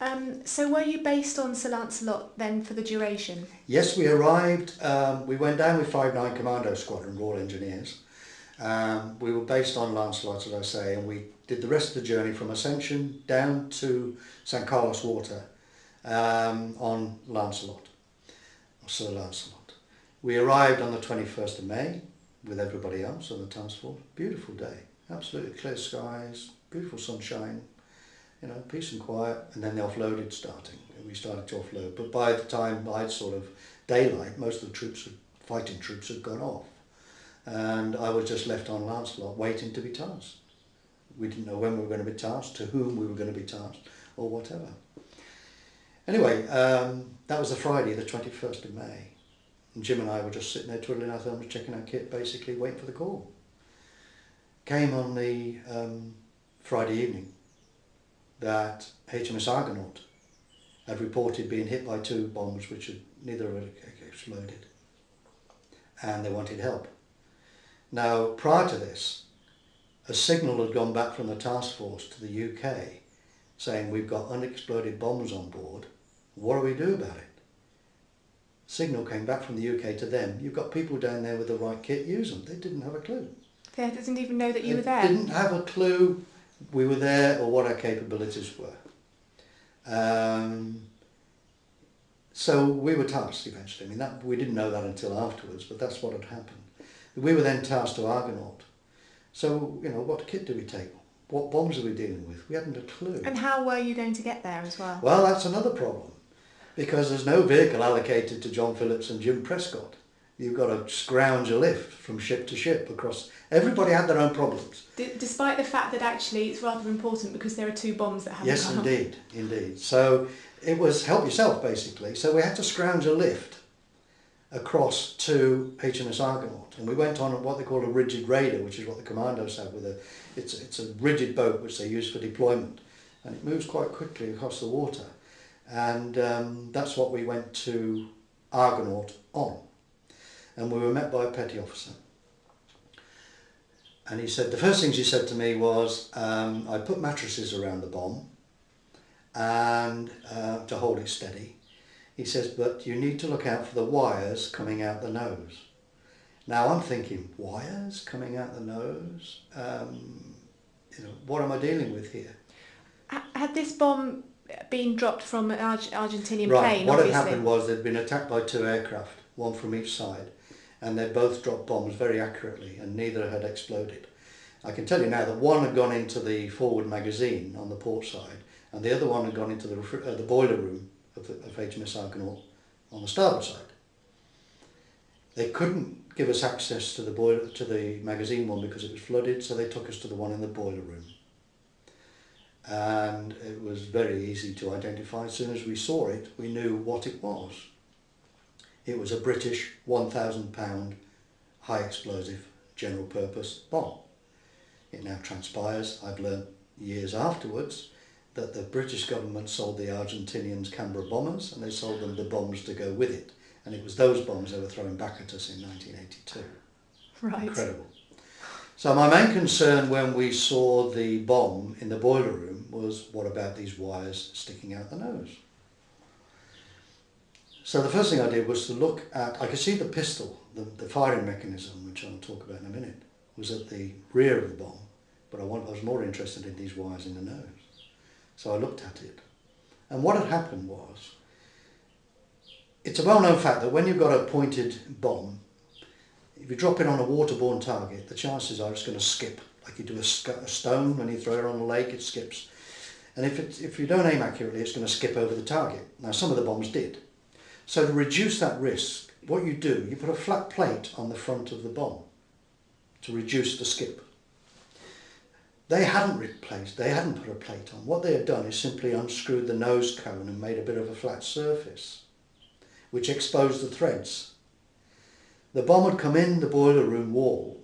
So were you based on Sir Lancelot then for the duration? Yes, we arrived, we went down with 5-9 Commando Squadron, Royal Engineers. We were based on Lancelot, as I say, and we did the rest of the journey from Ascension down to St Carlos Water on Lancelot, or Sir Lancelot. We arrived on the 21st of May with everybody else on the task force. Beautiful day, absolutely clear skies, beautiful sunshine, you know, peace and quiet, and then the offloaded starting. We started to offload, but by the time I'd sort of daylight, most of the troops, fighting troops, had gone off. And I was just left on Lancelot waiting to be tasked. We didn't know when we were going to be tasked, to whom we were going to be tasked, or whatever. Anyway, that was the Friday, the 21st of May. And Jim and I were just sitting there twiddling our thumbs, checking our kit, basically waiting for the call. Came on the Friday evening that HMS Argonaut had reported being hit by 2 bombs which had neither of them exploded, and they wanted help. Now, prior to this, a signal had gone back from the task force to the UK saying we've got unexploded bombs on board. What do we do about it? Signal came back from the UK to them. You've got people down there with the right kit, use them. They didn't have a clue. They didn't even know that you were there? They didn't have a clue we were there or what our capabilities were. So we were tasked eventually. I mean, we didn't know that until afterwards, but that's what had happened. We were then tasked to Argonaut. So, you know, what kit do we take? What bombs are we dealing with? We hadn't a clue. And how were you going to get there as well? Well, that's another problem, because there's no vehicle allocated to John Phillips and Jim Prescott. You've got to scrounge a lift from ship to ship across. Everybody had their own problems. Despite the fact that actually it's rather important because there are 2 bombs that haven't gone off. Yes, indeed. So it was help yourself, basically. So we had to scrounge a lift across to HMS Argonaut, and we went on what they call a rigid raider, which is what the commandos have. It's a rigid boat which they use for deployment, and it moves quite quickly across the water, and that's what we went to Argonaut on. And we were met by a petty officer, and he said, the first things he said to me was, I put mattresses around the bomb and to hold it steady. He says, but you need to look out for the wires coming out the nose. Now I'm thinking, wires coming out the nose? You know, what am I dealing with here? Had this bomb been dropped from an Argentinian Right, plane, what obviously? had happened was they'd been attacked by 2 aircraft, one from each side, and they both dropped bombs very accurately, and neither had exploded. I can tell you now that one had gone into the forward magazine on the port side, and the other one had gone into the boiler room of HMS Argonaut on the starboard side. They couldn't give us access to the magazine one because it was flooded, so they took us to the one in the boiler room. And it was very easy to identify. As soon as we saw it, we knew what it was. It was a British 1,000 pound high explosive general purpose bomb. It now transpires, I've learnt years afterwards, that the British government sold the Argentinians Canberra bombers, and they sold them the bombs to go with it. And it was those bombs they were throwing back at us in 1982. Right. Incredible. So my main concern when we saw the bomb in the boiler room was, what about these wires sticking out the nose? So the first thing I did was to look at, I could see the pistol, the firing mechanism, which I'll talk about in a minute, was at the rear of the bomb, but I was more interested in these wires in the nose. So I looked at it, and what had happened was, it's a well-known fact that when you've got a pointed bomb, if you drop it on a waterborne target, the chances are it's going to skip, like you do a stone when you throw it on a lake, it skips. And if you don't aim accurately, it's going to skip over the target. Now, some of the bombs did. So to reduce that risk, what you do, you put a flat plate on the front of the bomb to reduce the skip. They hadn't put a plate on. What they had done is simply unscrewed the nose cone and made a bit of a flat surface, which exposed the threads. The bomb had come in the boiler room wall,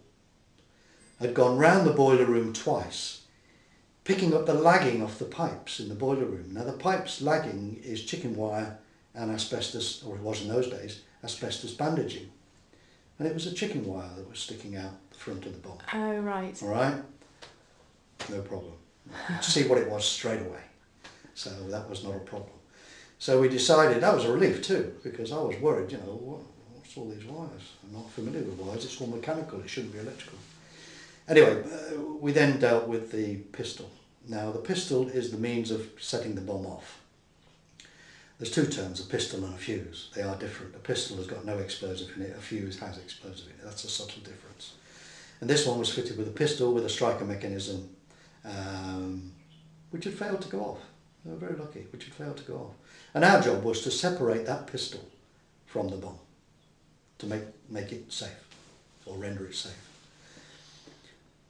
had gone round the boiler room twice, picking up the lagging off the pipes in the boiler room. Now the pipes lagging is chicken wire and asbestos, or it was in those days, asbestos bandaging. And it was a chicken wire that was sticking out the front of the bomb. Oh, right. All right? No problem. See what it was straight away. So that was not a problem. So we decided, that was a relief too, because I was worried, you know, what's all these wires? I'm not familiar with wires, it's all mechanical, it shouldn't be electrical. Anyway, we then dealt with the pistol. Now the pistol is the means of setting the bomb off. There's two terms, a pistol and a fuse. They are different. A pistol has got no explosive in it, a fuse has explosive in it. That's a subtle difference. And this one was fitted with a pistol with a striker mechanism, which had failed to go off. They were very lucky, which had failed to go off. And our job was to separate that pistol from the bomb, to make it safe, or render it safe.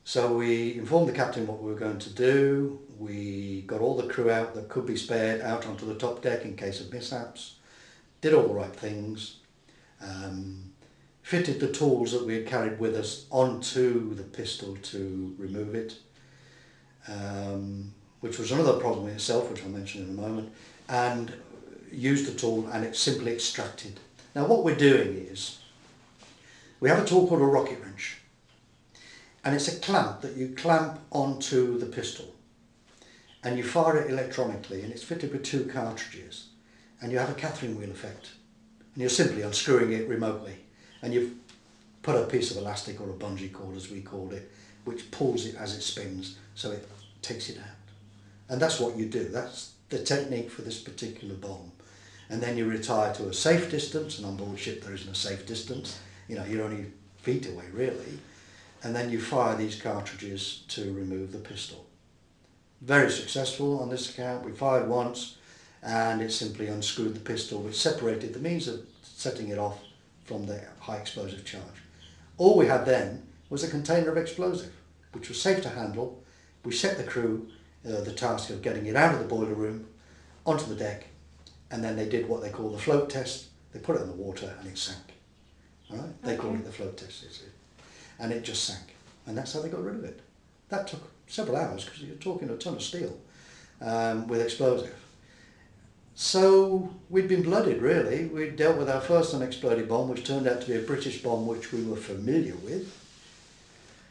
So we informed the captain what we were going to do. We got all the crew out that could be spared out onto the top deck in case of mishaps. Did all the right things. Fitted the tools that we had carried with us onto the pistol to remove it, which was another problem in itself, which I'll mention in a moment, and used the tool and it simply extracted. Now what we're doing is, we have a tool called a rocket wrench. And it's a clamp that you clamp onto the pistol and you fire it electronically, and it's fitted with two cartridges, and you have a Catherine wheel effect, and you're simply unscrewing it remotely, and you've put a piece of elastic or a bungee cord, as we called it, which pulls it as it spins, so it takes it out. And that's what you do. That's the technique for this particular bomb. And then you retire to a safe distance, and on board ship there isn't a safe distance, you know, you're only feet away really. And then you fire these cartridges to remove the pistol. Very successful on this account. We fired once and it simply unscrewed the pistol, which separated the means of setting it off from the high explosive charge. All we had then was a container of explosive, which was safe to handle. We set the crew the task of getting it out of the boiler room onto the deck, and then they did what they call the float test. They put it in the water and it sank. All right? They called it the float test. And it just sank, and that's how they got rid of it. That took several hours, because you're talking a ton of steel with explosive. So we'd been blooded really. We'd dealt with our first unexploded bomb, which turned out to be a British bomb which we were familiar with.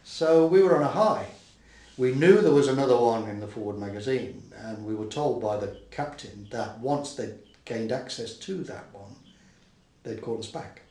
So we were on a high. We knew there was another one in the forward magazine, and we were told by the captain that once they'd gained access to that one, they'd call us back.